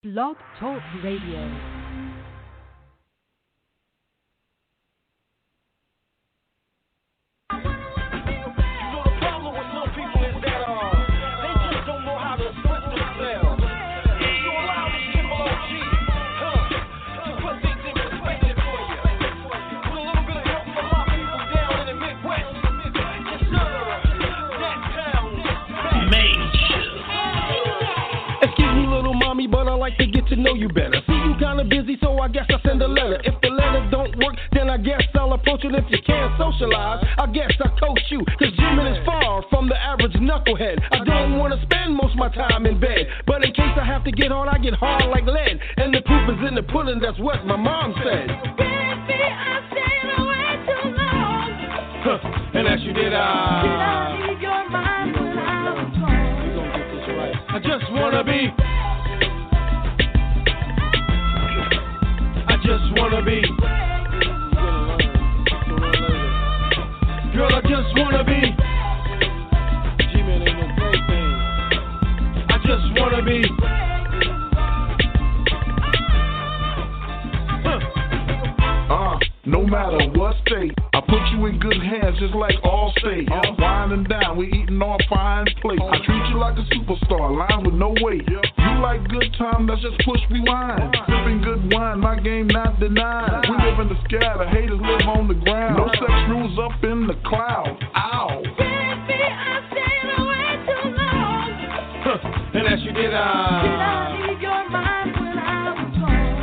Blog Talk Radio. But I like to get to know you better. See, you kinda busy, so I guess I send a letter. If the letter don't work, then I guess I'll approach it. If you can't socialize, I guess I'll coach you. Cause Jimin is far from the average knucklehead. I don't wanna spend most of my time in bed, but in case I have to get hard, I get hard like lead. And the proof is in the pudding, that's what my mom said. Baby, I stayed away too long. And as you did, Did I leave your mind when I was gone? We gon' get this right. I just wanna be. Just wanna be. Girl, I just wanna be. G-Man ain't no plaything. I just wanna be. No matter what state, I put you in good hands just like Allstate. Wine and down, we eating off fine plates. I treat you like a superstar, line with no weight. You like good time, let's just push rewind. Sipping good wine, my game not denied. We live in the sky, the haters live on the ground. No sex rules up in the clouds. Ow. Baby, I stayed away too long. And as you did, Did I leave your mind when I was gone?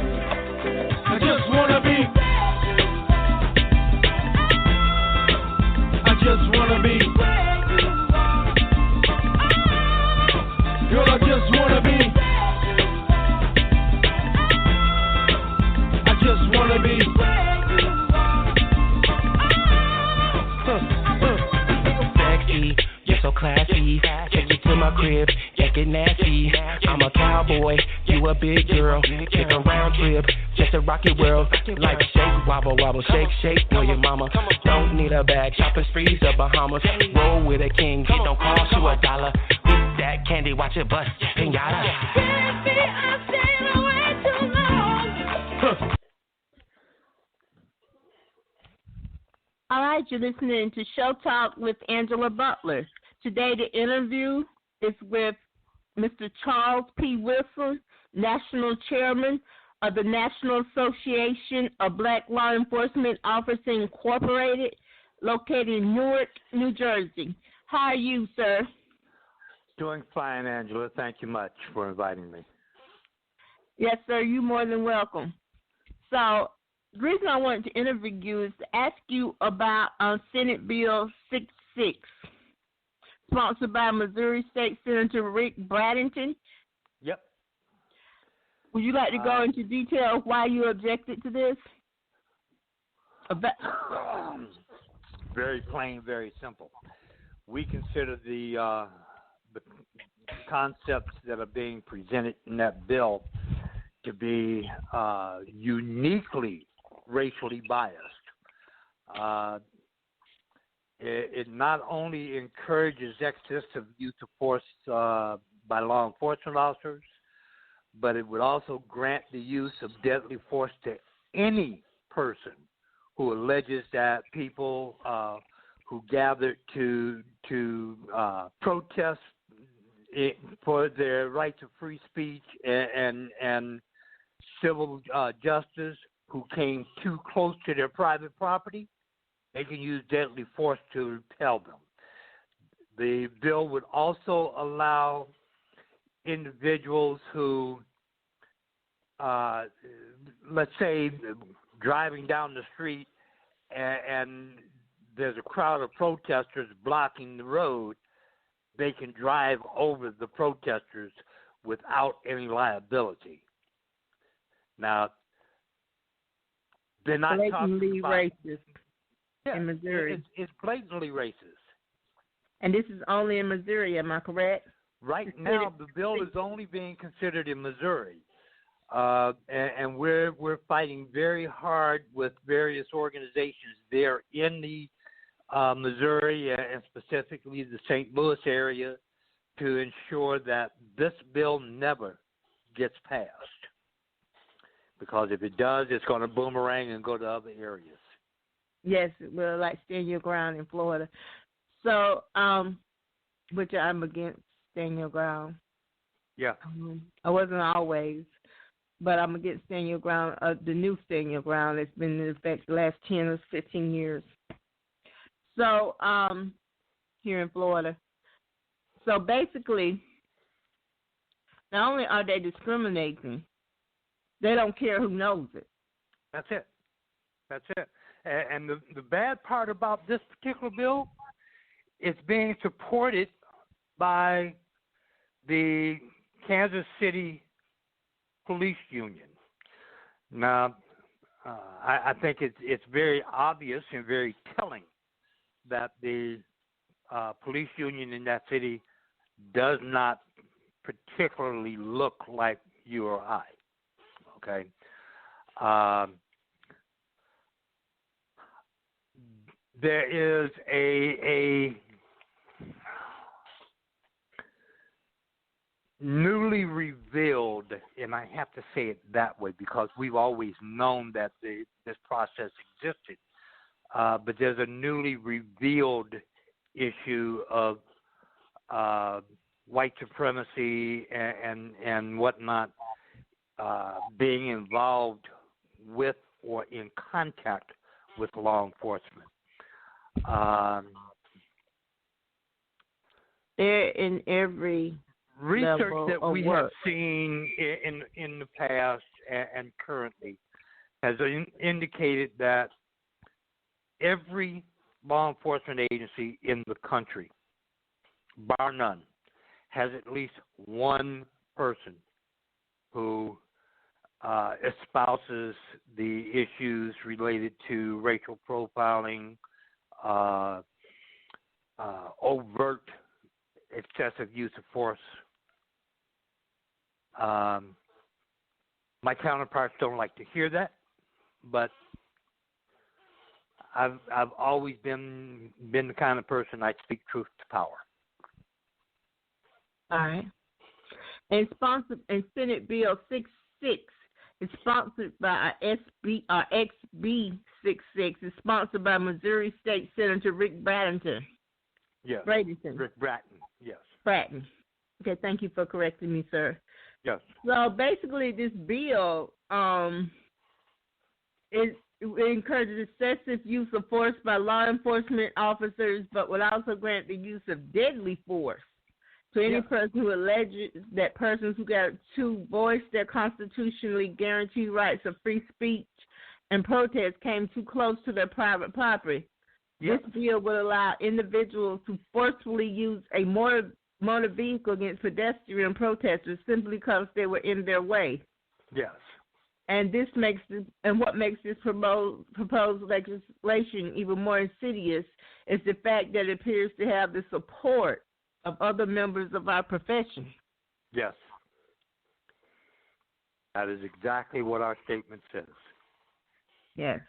I just wanna be. Just wanna be. Girl, I just wanna be. I just wanna be. Sexy, you're so classy. Take you to my crib, get nasty. I'm a cowboy, you a big girl. Take a round trip, just a rocket world. Like shake, wobble, wobble, shake, shake. Boy, your mama don't need a bag. Shopping sprees the Bahamas. Roll with a king, it don't cost you $1. Eat that candy, watch it bust, pinata. Baby, I stayed away too long. All right, you're listening to Show Talk with Angela Butler. Today the interview is with Mr. Charles P. Wilson, National Chairman of the National Association of Black Law Enforcement Officers Incorporated, located in Newark, New Jersey. How are you, sir? Doing fine, Angela. Thank you much for inviting me. Yes, sir. You're more than welcome. So the reason I wanted to interview you is to ask you about Senate Bill 66, sponsored by Missouri State Senator Rick Bradenton. Yep. Would you like to go into detail why you objected to this? Very plain, very simple. We consider the concepts that are being presented in that bill to be uniquely racially biased. It not only encourages excessive use of force by law enforcement officers, but it would also grant the use of deadly force to any person who alleges that people who gathered to protest for their rights of free speech and civil justice, who came too close to their private property, they can use deadly force to repel them. The bill would also allow individuals who, let's say, driving down the street and there's a crowd of protesters blocking the road, they can drive over the protesters without any liability. Now, they're not blatantly talking about racist in Missouri. It's blatantly racist. And this is only in Missouri, am I correct? Right now, the bill is only being considered in Missouri, and we're fighting very hard with various organizations there in the Missouri and specifically the St. Louis area to ensure that this bill never gets passed. Because if it does, it's going to boomerang and go to other areas. Yes, it will, like stand your ground in Florida. So, which I'm against stand your ground. Yeah. I wasn't always, but I'm against stand your ground, the new stand your ground that's been in effect the last 10 or 15 years. So, here in Florida. So basically, not only are they discriminating, they don't care who knows it. That's it. That's it. And the bad part about this particular bill, it's being supported by the Kansas City Police Union. Now, I think it's very obvious and very telling that the police union in that city does not particularly look like you or I. Okay. There is a newly revealed, and I have to say it that way because we've always known that this process existed, but there's a newly revealed issue of white supremacy and whatnot being involved with or in contact with law enforcement. They're in every research level that of we work. have seen in the past and currently has indicated that every law enforcement agency in the country, bar none, has at least one person who espouses the issues related to racial profiling, overt excessive use of force. My counterparts don't like to hear that, but I've always been the kind of person I speak truth to power. All right. And sponsored in Senate Bill 66 is sponsored by XB 66. It's sponsored by Missouri State Senator Rick Bradenton. Yes. Bradenton. Rick Bratton. Yes. Bratton. Okay, thank you for correcting me, sir. Yes. So basically, this bill it encourages excessive use of force by law enforcement officers, but would also grant the use of deadly force to any person who alleges that persons who got to voice their constitutionally guaranteed rights of free speech and protest came too close to their private property. This bill would allow individuals to forcefully use a motor vehicle against pedestrian protesters simply because they were in their way. Yes. And what makes this proposed legislation even more insidious is the fact that it appears to have the support of other members of our profession. Yes. That is exactly what our statement says. Yes.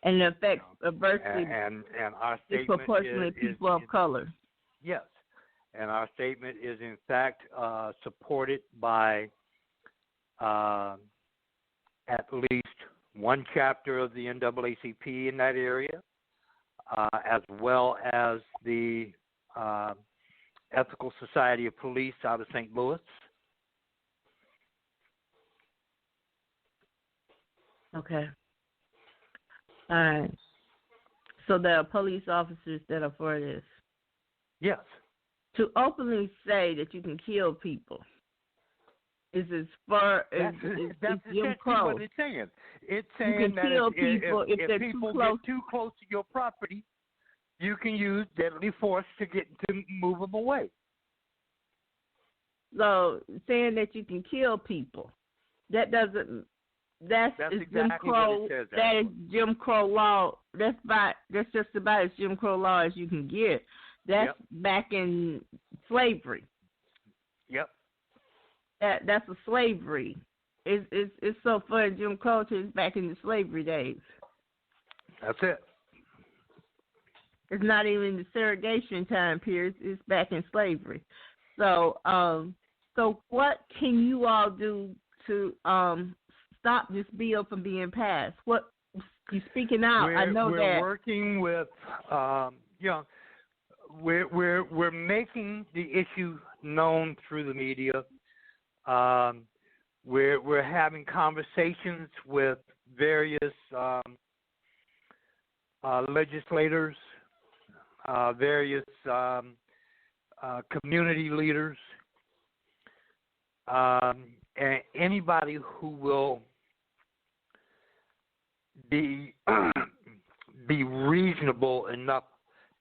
And it affects adversely and our statement disproportionately people of color. Yes. And our statement is, in fact, supported by at least one chapter of the NAACP in that area, as well as the Ethical Society of Police out of St. Louis. Okay. All right. So there are police officers that are for this. Yes. To openly say that you can kill people is as far as that's Jim Crow. what it's saying. It's saying you can that kill people if they're people too close. get too close to your property, you can use deadly force to move them away. So saying that you can kill people, that's exactly Jim Crow. what it says. That is Jim Crow law. That's just about as Jim Crow law as you can get. That's back in slavery. Yep. That's a slavery. It's so funny. Jim Crow is back in the slavery days. That's it. It's not even the segregation time period. It's back in slavery. So So what can you all do to stop this bill from being passed? What you speaking out? I know that we're working with, we're making the issue known through the media. We're having conversations with various legislators, various community leaders, and anybody who will be reasonable enough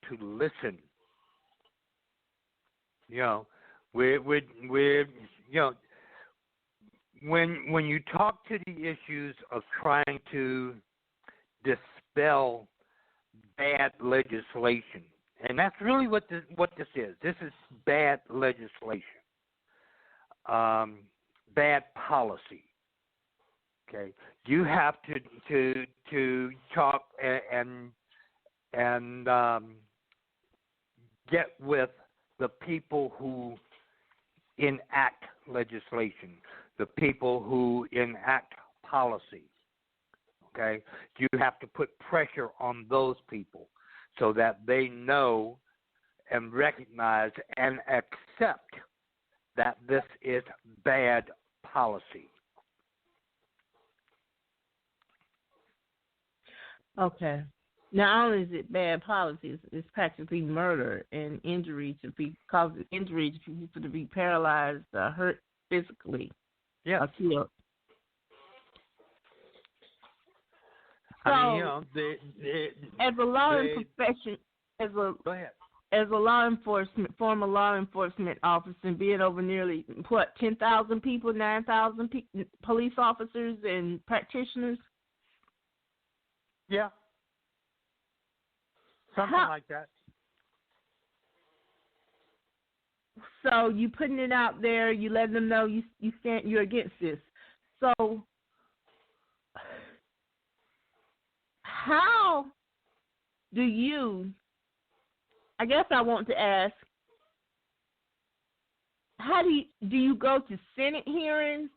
to listen. We're when you talk to the issues of trying to dispel bad legislation, and that's really what this is. This is bad legislation, bad policy. Okay, you have to talk and get with the people who enact legislation, the people who enact policy. Okay, you have to put pressure on those people so that they know and recognize and accept that this is bad policy. Okay. Not only is it bad policy, it's practically murder and injury to be causing injury to people to be paralyzed, hurt physically, or killed. So, as a law profession, as a law enforcement, former law enforcement officer, and being over nearly 10,000 people, 9,000 police officers and practitioners. Yeah. Something like that. So you putting it out there, you letting them know you're against this. So how do you? I guess I want to ask, how do you go to Senate hearings?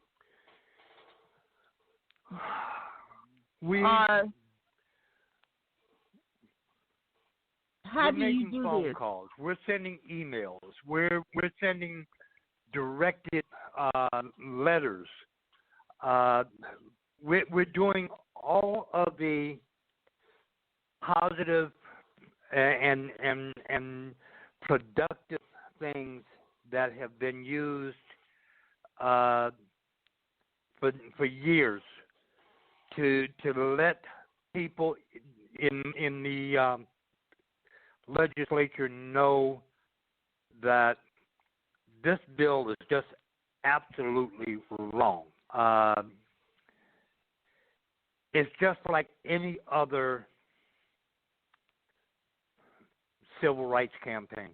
How do you do phone this? calls. We're sending emails. We're sending directed letters. We're doing all of the positive and productive things that have been used for years to let people in the legislature know that this bill is just absolutely wrong. It's just like any other civil rights campaign.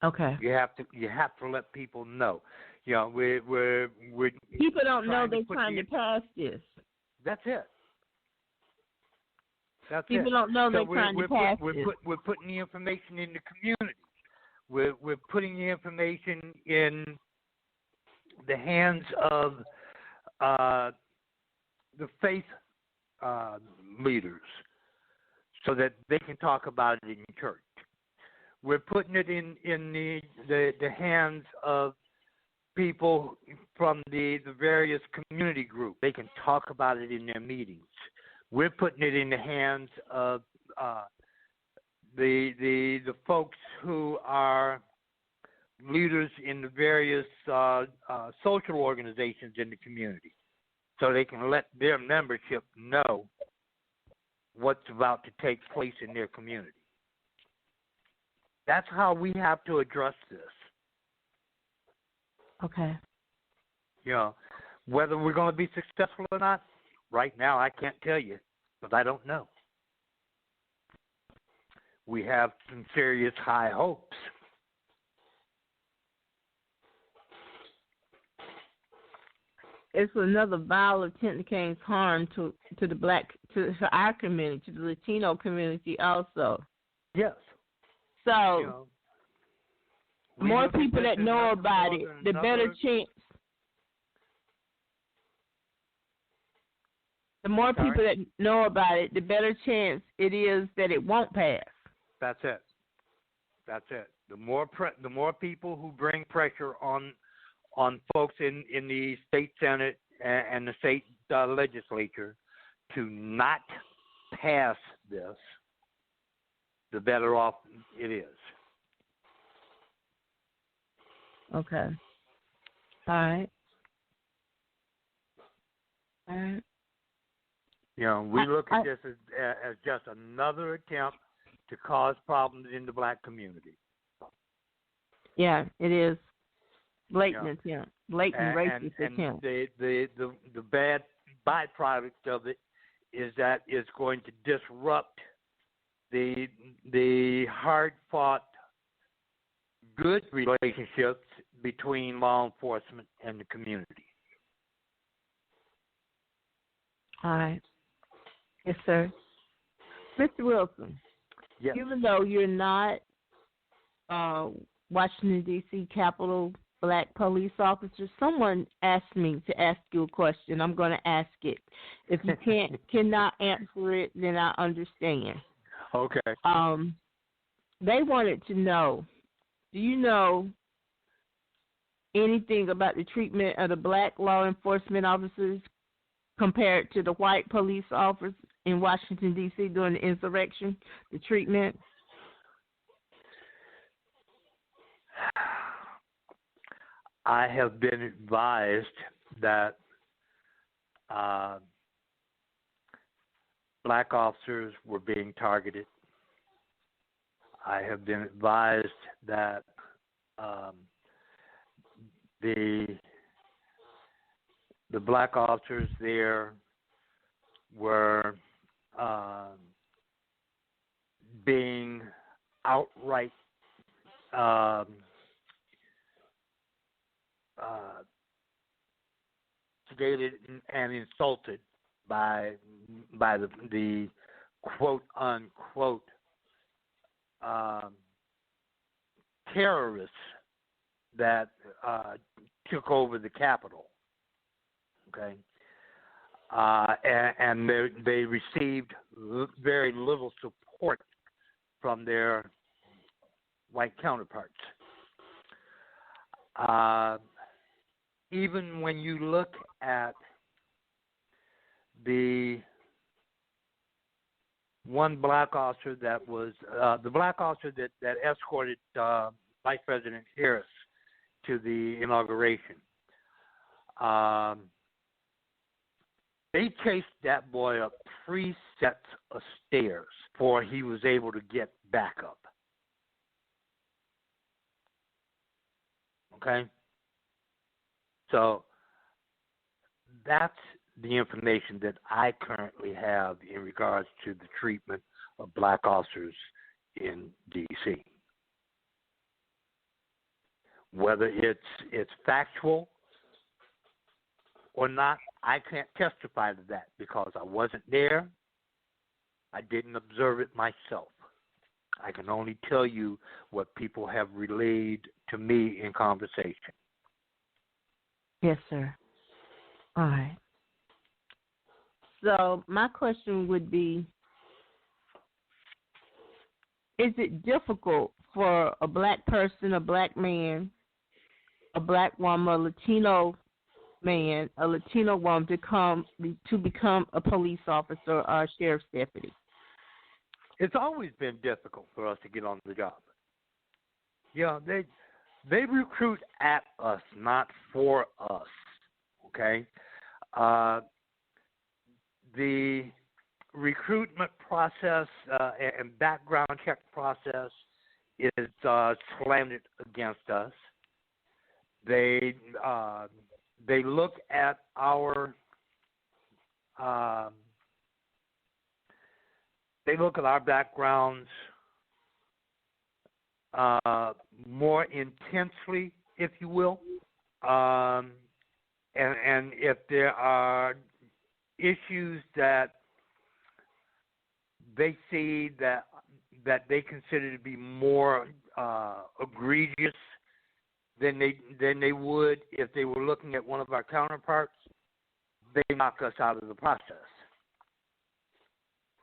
Okay. You have to let people know. We're people don't know they're trying to pass this. That's it. People don't know they're trying to pass this. We're putting the information in the community. We're putting the information in the hands of the faith leaders, so that they can talk about it in church. We're putting it in the hands of people from the various community groups. They can talk about it in their meetings. We're putting it in the hands of the folks who are leaders in the various social organizations in the community, so they can let their membership know what's about to take place in their community. That's how we have to address this. Okay. Whether we're going to be successful or not, right now I can't tell you, but I don't know. We have some serious high hopes. It's another vile attempt to cause harm to our community, to the Latino community also. Yes. So The more people that know about it, the better chance. The more people that know about it, the better chance it is that it won't pass. That's it. The more people who bring pressure on folks in the state senate and the state legislature to not pass this, the better off it is. Okay. All right. You know, we look at this as just another attempt to cause problems in the black community. Yeah, it is. Blatant attempt. Blatant racist attempt. The bad byproduct of it is that it's going to disrupt the hard-fought good relationships between law enforcement and the community. All right. Yes, sir. Mr. Wilson, yes. Even though you're not Washington, D.C. Capitol Black police officer, someone asked me to ask you a question. I'm going to ask it. If you cannot answer it, then I understand. Okay. They wanted to know, do you know anything about the treatment of the black law enforcement officers compared to the white police officers in Washington, D.C. during the insurrection, the treatment? I have been advised that black officers were being targeted. I have been advised that the black officers there were being outright sedated and insulted by the quote unquote terrorists that took over the Capitol. Okay, and they received very little support from their white counterparts. Even when you look at the one black officer that was the black officer that escorted Vice President Harris to the inauguration, they chased that boy up 3 sets of stairs before he was able to get back up. Okay? So that's the information that I currently have in regards to the treatment of black officers in D.C. Whether it's factual or not, I can't testify to that because I wasn't there. I didn't observe it myself. I can only tell you what people have relayed to me in conversation. Yes, sir. All right. So my question would be, is it difficult for a black person, a black man, a black woman, a Latino man, a Latino woman to become a police officer or a sheriff's deputy? It's always been difficult for us to get on the job. Yeah, they recruit at us, not for us. Okay, the recruitment process and background check process is slanted against us. They look at our backgrounds more intensely, if you will, and if there are issues that they see that they consider to be more egregious than they would if they were looking at one of our counterparts, they knock us out of the process.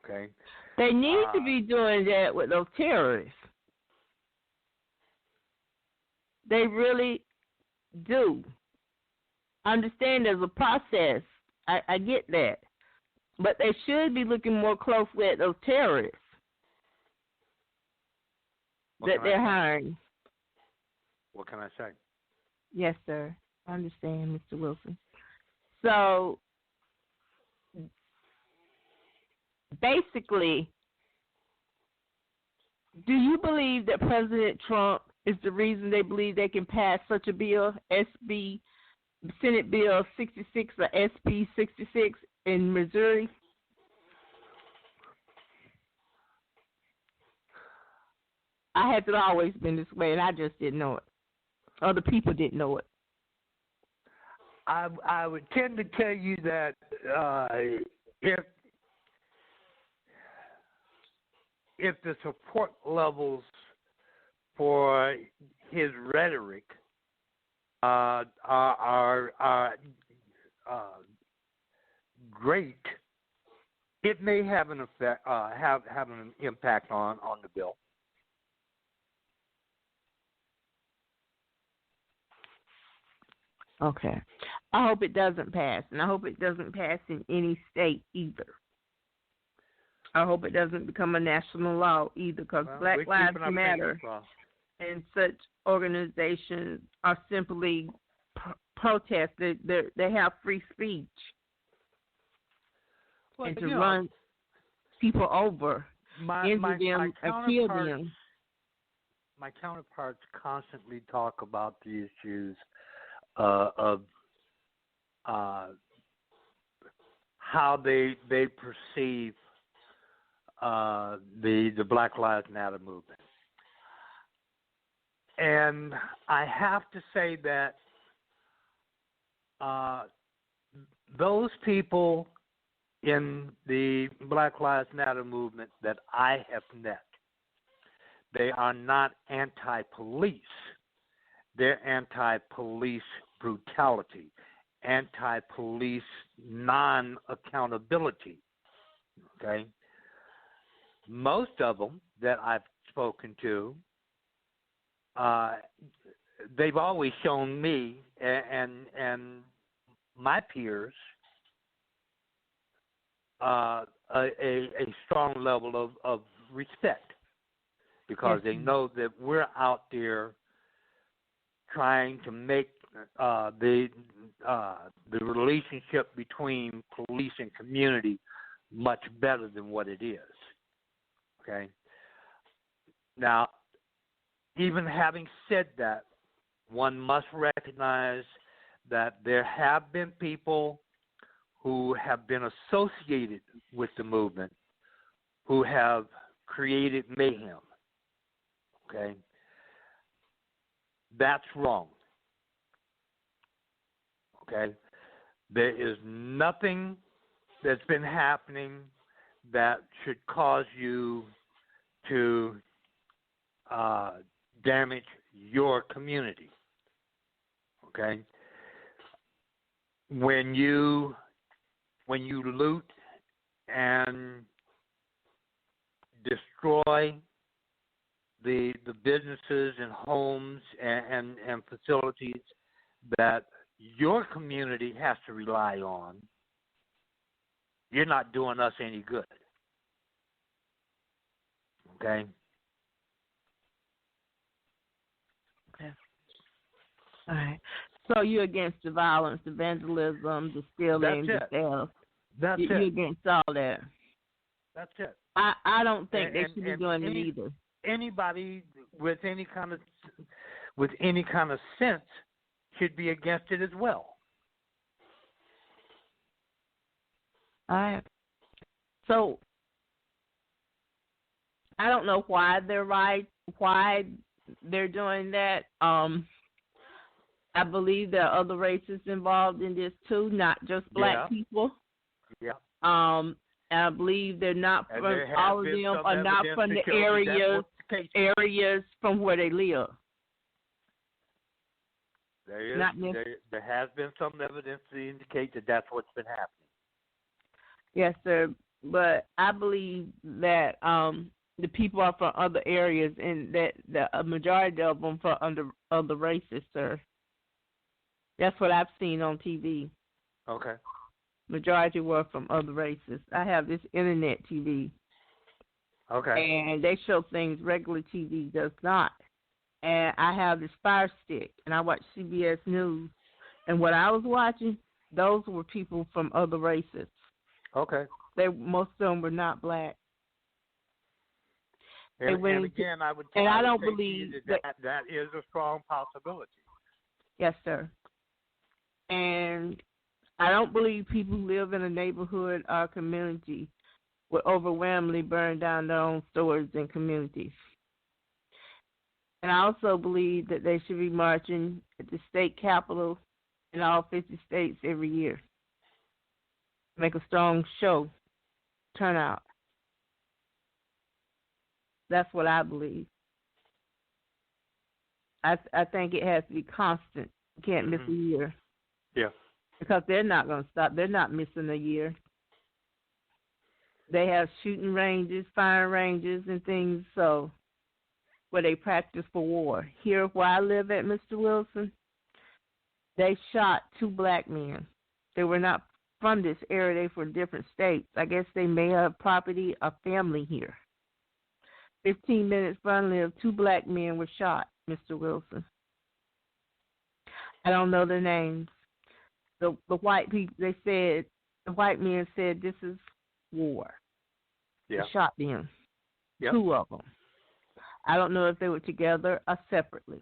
Okay. They need to be doing that with those terrorists. They really do. Understand there's a process. I get that. But they should be looking more closely at those terrorists that they're hiring. What can I say? Yes, sir. I understand, Mr. Wilson. So, basically, do you believe that President Trump is the reason they believe they can pass such a bill, Senate Bill 66 or SB 66 in Missouri? I have always been this way, and I just didn't know it. Other people didn't know it. I would tend to tell you that if the support levels for his rhetoric are great, it may have an effect, have an impact on the bill. Okay. I hope it doesn't pass, and I hope it doesn't pass in any state either. I hope it doesn't become a national law either, because Black Lives Matter and such organizations are simply protest. They have free speech, and to run people over, injure them, and kill them. My counterparts constantly talk about the issues of how they perceive the Black Lives Matter movement. And I have to say that those people in the Black Lives Matter movement that I have met, they are not anti-police. They're anti-police brutality, anti-police non-accountability. Okay? Most of them that I've spoken to, they've always shown me and my peers a strong level of respect, because they know that we're out there trying to make the relationship between police and community much better than what it is. Okay? Now, even having said that, one must recognize that there have been people who have been associated with the movement who have created mayhem. Okay? That's wrong. Okay? There is nothing that's been happening that should cause you to damage your community. Okay? When you loot and destroy the businesses and homes and facilities that your community has to rely on, you're not doing us any good. Okay? Okay. All right. So you're against the violence, the vandalism, the stealing, the theft. That's it. You're against all that. That's it. I don't think they should be doing it either. Anybody with any kind of sense should be against it as well. All right. So I don't know why they're right, why they're doing that. I believe there are other races involved in this too, not just black people. Yeah. I believe they're not from all of them are not from the areas from where they live. There is. Not There has been some evidence to indicate that that's what's been happening. Yes, sir. But I believe that the people are from other areas, and that a majority of them from other races, sir. That's what I've seen on TV. Okay. Majority were from other races. I have this internet TV. Okay. And they show things regular TV does not. And I have this Fire Stick, and I watch CBS News. And what I was watching, those were people from other races. Okay. Most of them were not black. And again, I would. And I don't say believe that is a strong possibility. Yes, sir. And I don't believe people who live in a neighborhood or community would overwhelmingly burn down their own stores and communities. And I also believe that they should be marching at the state capitol in all 50 states every year. Make a strong show, turnout. That's what I believe. I think it has to be constant. You can't miss a year. Yeah. Because they're not going to stop. They're not missing a year. They have shooting ranges, firing ranges, and things where they practice for war. Here where I live at, Mr. Wilson, they shot 2 black men. They were not from this area. They were from different states. I guess they may have property or family here. 15 minutes front of 2 black men were shot, Mr. Wilson. I don't know their names. The white people, the white men said this is war. Yeah. They shot them. Yep. 2 of them. I don't know if they were together or separately.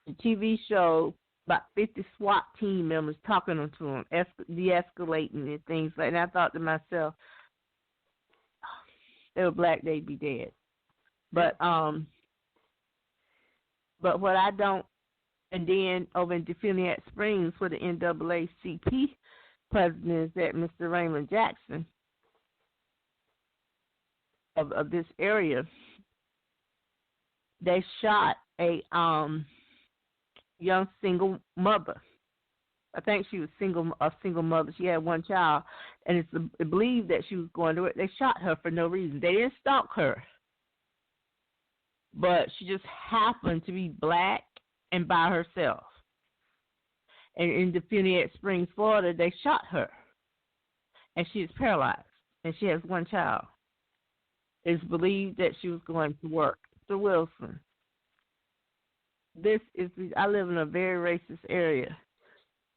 The TV show about 50 SWAT team members talking to them, de-escalating and things like that. And I thought to myself, they were black, they'd be dead. But what I don't, and then over in Definiat Springs, where the NAACP president is at, Mr. Raymond Jackson of this area, they shot a young single mother. I think she was a single mother. She had 1 child, and it's believed that she was going to work. They shot her for no reason. They didn't stalk her, but she just happened to be black and by herself. And in Definiat Springs, Florida, they shot her, and she is paralyzed, and she has 1 child. It's believed that she was going to work. Mr. Wilson, I live in a very racist area.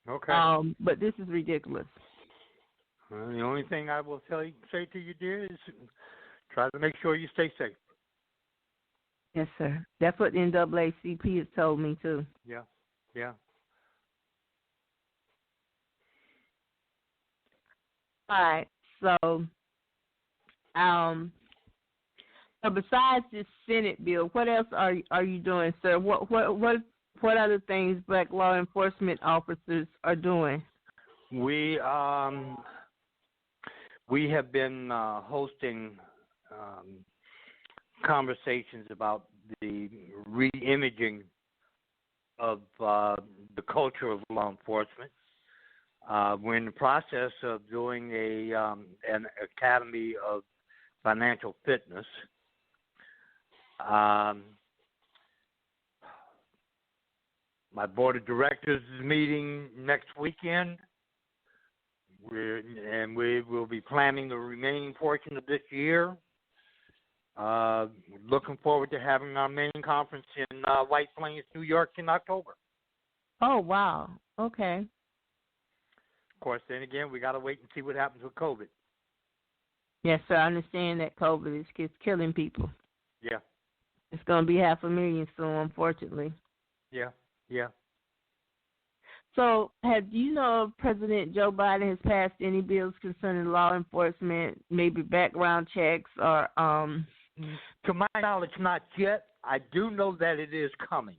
Okay. But this is ridiculous. Well, the only thing I will say to you, dear, is try to make sure you stay safe. Yes, sir. That's what the NAACP has told me, too. Yeah, yeah. All right. So besides this Senate bill, what else are you doing, sir? What other things black law enforcement officers are doing? We have been hosting conversations about the re-imaging of the culture of law enforcement. We're in the process of doing an academy of financial fitness. My board of directors is meeting next weekend. We will be planning the remaining portion of this year. Looking forward to having our main conference in White Plains, New York in October. Oh, wow. Okay. Of course, then again, we got to wait and see what happens with COVID. Yes, sir. I understand that COVID is killing people. Yeah. It's going to be 500,000 soon, unfortunately. Yeah, yeah. So, you know if President Joe Biden has passed any bills concerning law enforcement, maybe background checks or To my knowledge, not yet. I do know that it is coming.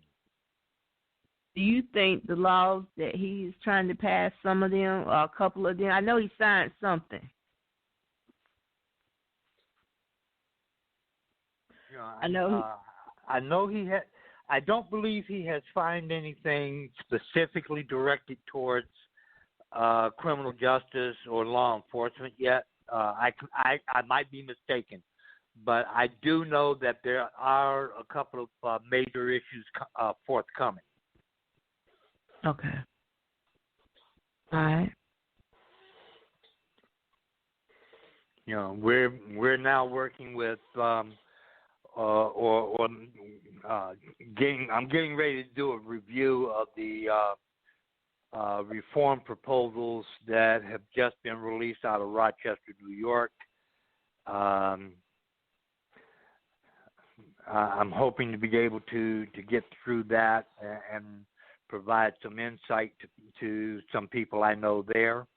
Do you think the laws that he's trying to pass, some of them or a couple of them, I know he signed something. I know he had. I don't believe he has found anything specifically directed towards criminal justice or law enforcement yet. I might be mistaken, but I do know that there are a couple of major issues forthcoming. Okay. All right. You know, we're now working with I'm getting ready to do a review of the reform proposals that have just been released out of Rochester, New York. I'm hoping to be able to get through that and provide some insight to some people I know there.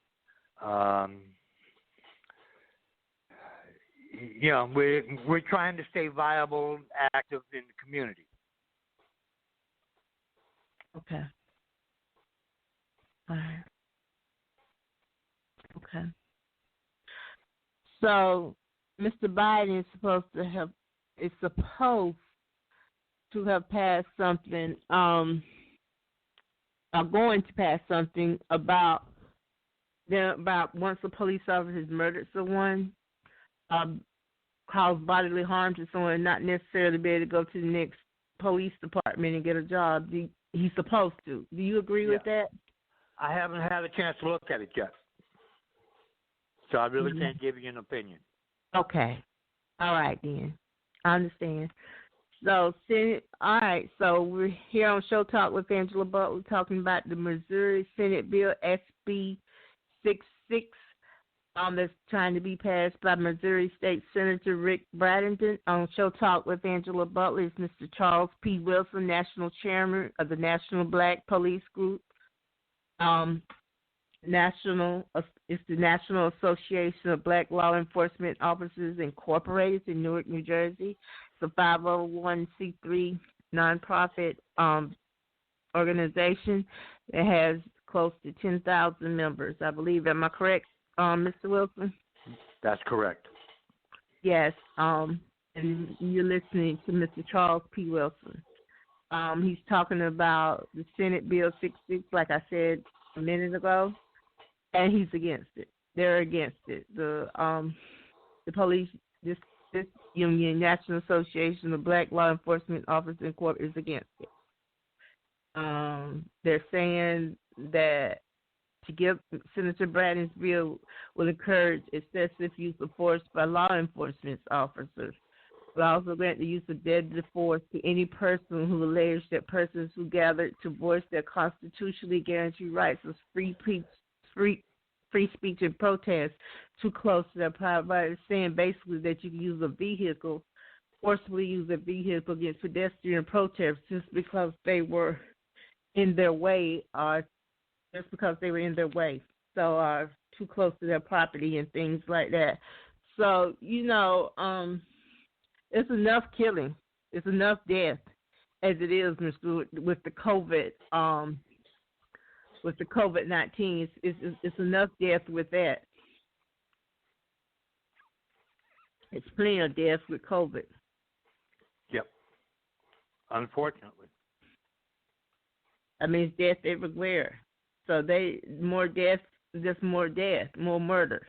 You know, we're trying to stay viable, active in the community. Okay. All right. Okay. So, Mr. Biden is supposed to have passed something, going to pass something about once a police officer has murdered someone, cause bodily harm to someone, not necessarily be able to go to the next police department and get a job. He's supposed to. Do you agree with that? I haven't had a chance to look at it yet, so I really can't give you an opinion. Okay. All right, then. I understand. So, all right. So we're here on Show Talk with Angela Butler talking about the Missouri Senate Bill SB 66. That's trying to be passed by Missouri State Senator Rick Bradenton. On Show Talk with Angela Butler is Mr. Charles P. Wilson, National Chairman of the National Black Police Group. It's the National Association of Black Law Enforcement Officers Incorporated in Newark, New Jersey. It's a 501c3 nonprofit organization that has close to 10,000 members, I believe. Am I correct, Mr. Wilson? That's correct. Yes. And you're listening to Mr. Charles P. Wilson. He's talking about the Senate Bill 66, like I said a minute ago, and he's against it. They're against it. The police, this union, National Association of Black Law Enforcement Officers Incorporated, is against it. They're saying that to give Senator Bradenton's bill will encourage excessive use of force by law enforcement officers. Will also grant the use of deadly force to any person who alleges that persons who gathered to voice their constitutionally guaranteed rights of free speech and protest too close to their private rights, saying basically that you can forcibly use a vehicle against pedestrian protesters just because they were in their way, or just because they were in their way, so too close to their property and things like that. So, it's enough killing. It's enough death as it is, Mr. With the COVID, with the COVID-19. It's enough death with that. It's plenty of death with COVID. Yep. Unfortunately. I mean, it's death everywhere. So more death, just more death, more murder.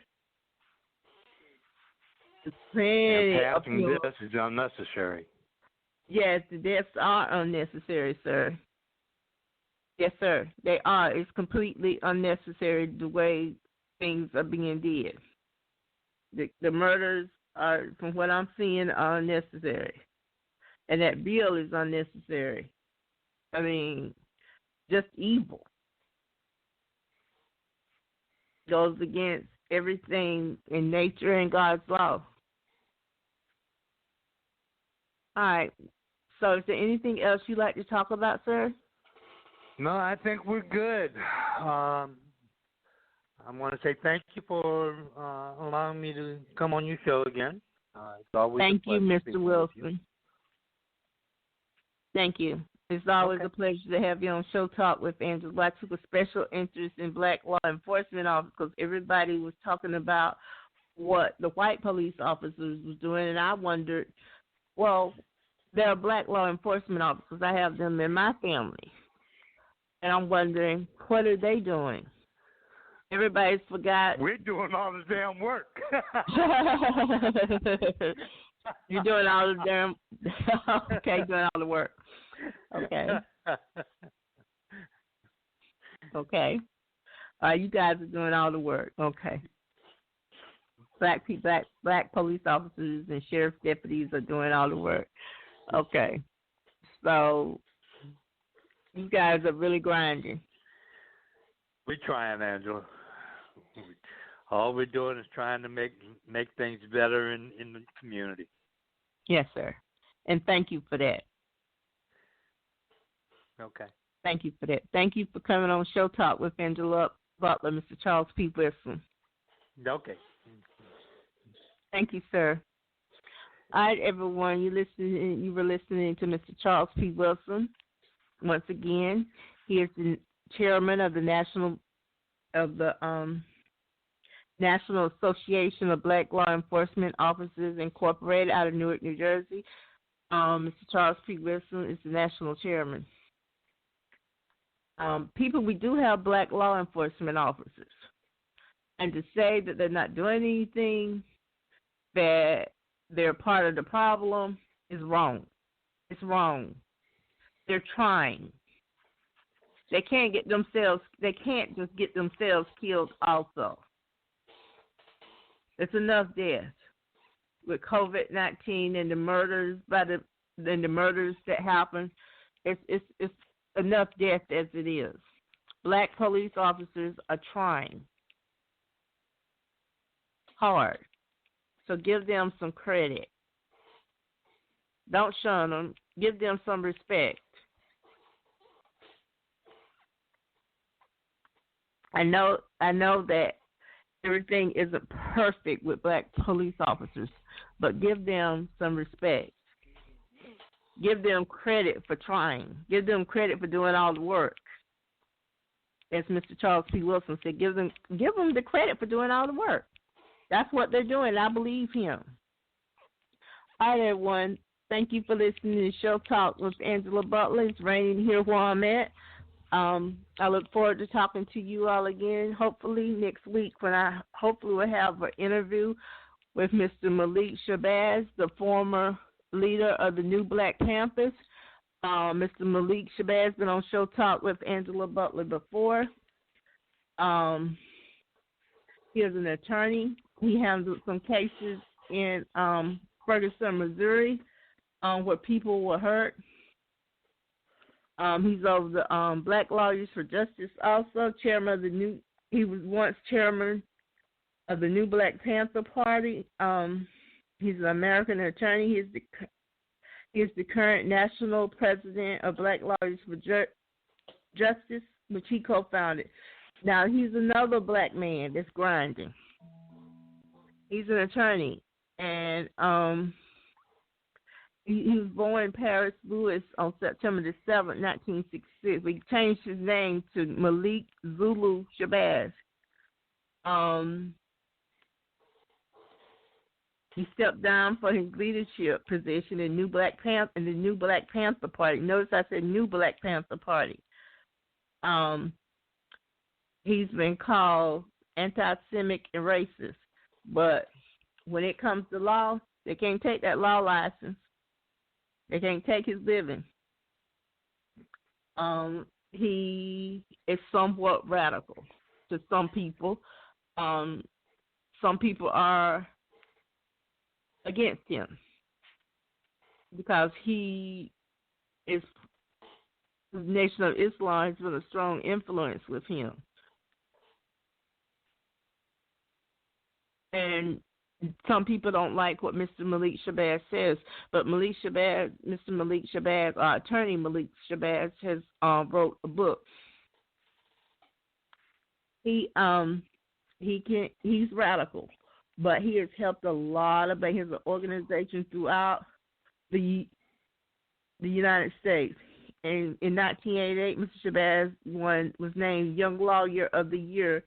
Passing this is unnecessary. Yes, the deaths are unnecessary, sir. Yes, sir. They are. It's completely unnecessary the way things are being did. The murders are, from what I'm seeing, are unnecessary. And that bill is unnecessary. I mean, just evil. Goes against everything in nature and God's law. All right. So is there anything else you'd like to talk about, sir? No, I think we're good. I want to say thank you for allowing me to come on your show again. It's always thank a pleasure. You, Mr. Wilson. Thank you. It's always a pleasure to have you on Show Talk with Angela. I took a special interest in black law enforcement officers because everybody was talking about what the white police officers was doing, and I wondered, well, there are black law enforcement officers. I have them in my family. And I'm wondering, what are they doing? Everybody's forgot. We're doing all the damn work. You're doing all the damn. Okay, doing all the work. Okay. Okay. You guys are doing all the work. Okay. Black police officers and sheriff's deputies are doing all the work. Okay. So you guys are really grinding. We're trying, Angela. All we're doing is trying to make things better in the community. Yes, sir. And thank you for that. Okay. Thank you for that. Thank you for coming on Show Talk with Angela Butler, Mr. Charles P. Wilson. Okay. Thank you, sir. All right, everyone. You were listening to Mr. Charles P. Wilson. Once again, he is the chairman of the National Association of Black Law Enforcement Officers Incorporated out of Newark, New Jersey. Mr. Charles P. Wilson is the national chairman. We do have black law enforcement officers. And to say that they're not doing anything, that they're part of the problem, is wrong. It's wrong. They're trying. They can't just get themselves killed also. It's enough death with COVID-19 and the murders that happen. It's enough death as it is. Black police officers are trying hard. So give them some credit. Don't shun them. Give them some respect. I know that everything isn't perfect with black police officers, but give them some respect. Give them credit for trying. Give them credit for doing all the work. As Mr. Charles P. Wilson said, give them the credit for doing all the work. That's what they're doing. I believe him. All right, everyone. Thank you for listening to Show Talk with Angela Butler. It's raining here where I'm at. I look forward to talking to you all again, hopefully next week, when I hopefully will have an interview with Mr. Malik Shabazz, the former leader of the New Black Panthers. Mr. Malik Shabazz has been on Show Talk with Angela Butler before. He is an attorney. He handled some cases in Ferguson, Missouri, where people were hurt. He's over the Black Lawyers for Justice also, chairman of he was once chairman of the New Black Panther Party. He's an American attorney. He's the current national president of Black Lawyers for Justice, which he co-founded. Now, he's another black man that's grinding. He's an attorney, and he was born in Paris, Louis, on September the 7th, 1966. He changed his name to Malik Zulu Shabazz. He stepped down for his leadership position in the New Black Panther Party. Notice I said New Black Panther Party. He's been called anti-Semitic and racist, but when it comes to law, they can't take that law license. They can't take his living. He is somewhat radical to some people. Some people are against him because he is the Nation of Islam has been a strong influence with him. And some people don't like what Mr. Malik Shabazz says, but Mr. Malik Shabazz, our attorney Malik Shabazz, has wrote a book. He's radical, but he has helped a lot of. He has an organization throughout the United States. And in 1988, Mr. Shabazz was named Young Lawyer of the Year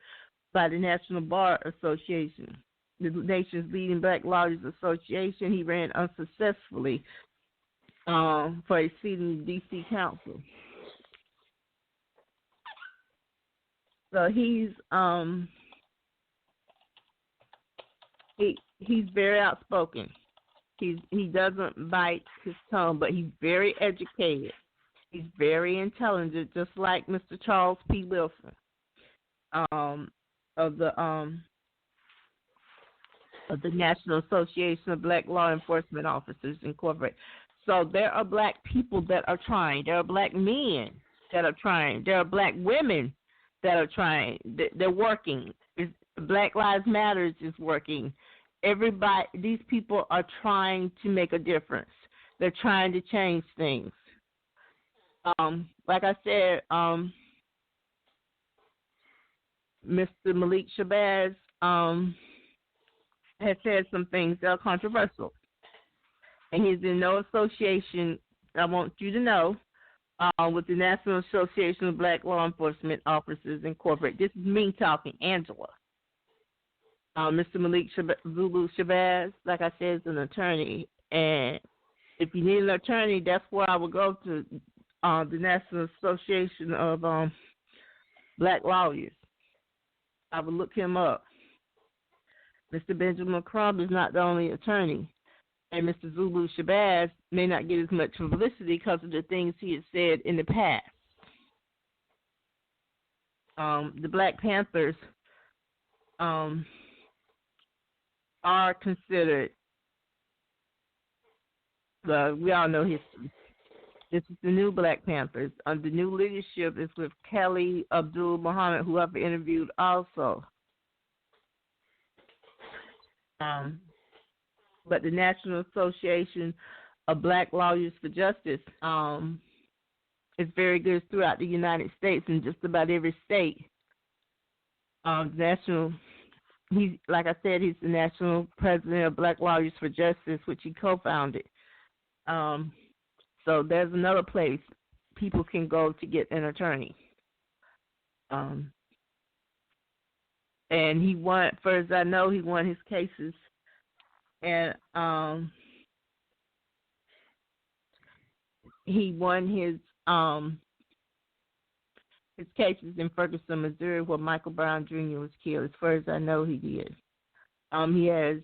by the National Bar Association, the nation's leading black lawyers association. He ran unsuccessfully for a seat in the D.C. Council. So he's very outspoken. He doesn't bite his tongue, but he's very educated. He's very intelligent, just like Mr. Charles P. Wilson of the National Association of Black Law Enforcement Officers Incorporated. So there are black people that are trying. There are black men that are trying. There are black women that are trying. They're working. Black Lives Matter is working. Everybody, these people are trying to make a difference. They're trying to change things. Like I said, Mr. Malik Shabazz has said some things that are controversial. And he's in no association, I want you to know, with the National Association of Black Law Enforcement Officers Incorporated. This is me talking, Angela. Mr. Malik Zulu Shabazz, like I said, is an attorney. And if you need an attorney, that's where I would go to, the National Association of Black Lawyers. I would look him up. Mr. Benjamin Crumb is not the only attorney. And Mr. Zulu Shabazz may not get as much publicity because of the things he has said in the past. The Black Panthers are considered, we all know history. This is the new Black Panthers. The new leadership is with Kelly Abdul Muhammad, who I've interviewed also. But the National Association of Black Lawyers for Justice is very good throughout the United States and just about every state. Like I said, he's the national president of Black Lawyers for Justice, which he co-founded. So there's another place people can go to get an attorney. And he won, as far as I know, he won his cases. And he won his cases in Ferguson, Missouri, where Michael Brown Jr. was killed. As far as I know, he did. He has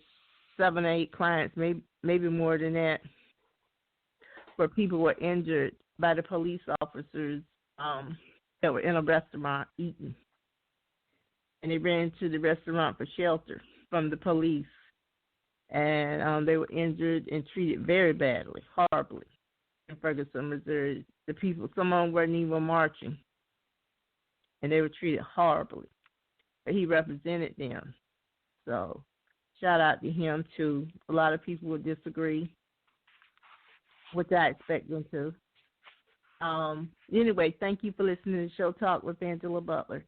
7 or 8 clients, maybe more than that, where people were injured by the police officers that were in a restaurant eating. And they ran to the restaurant for shelter from the police. And they were injured and treated very badly, horribly, in Ferguson, Missouri. The people, some of them weren't even marching, and they were treated horribly. But he represented them. So shout out to him, too. A lot of people would disagree, which I expect them to. Anyway, thank you for listening to Show Talk with Angela Butler.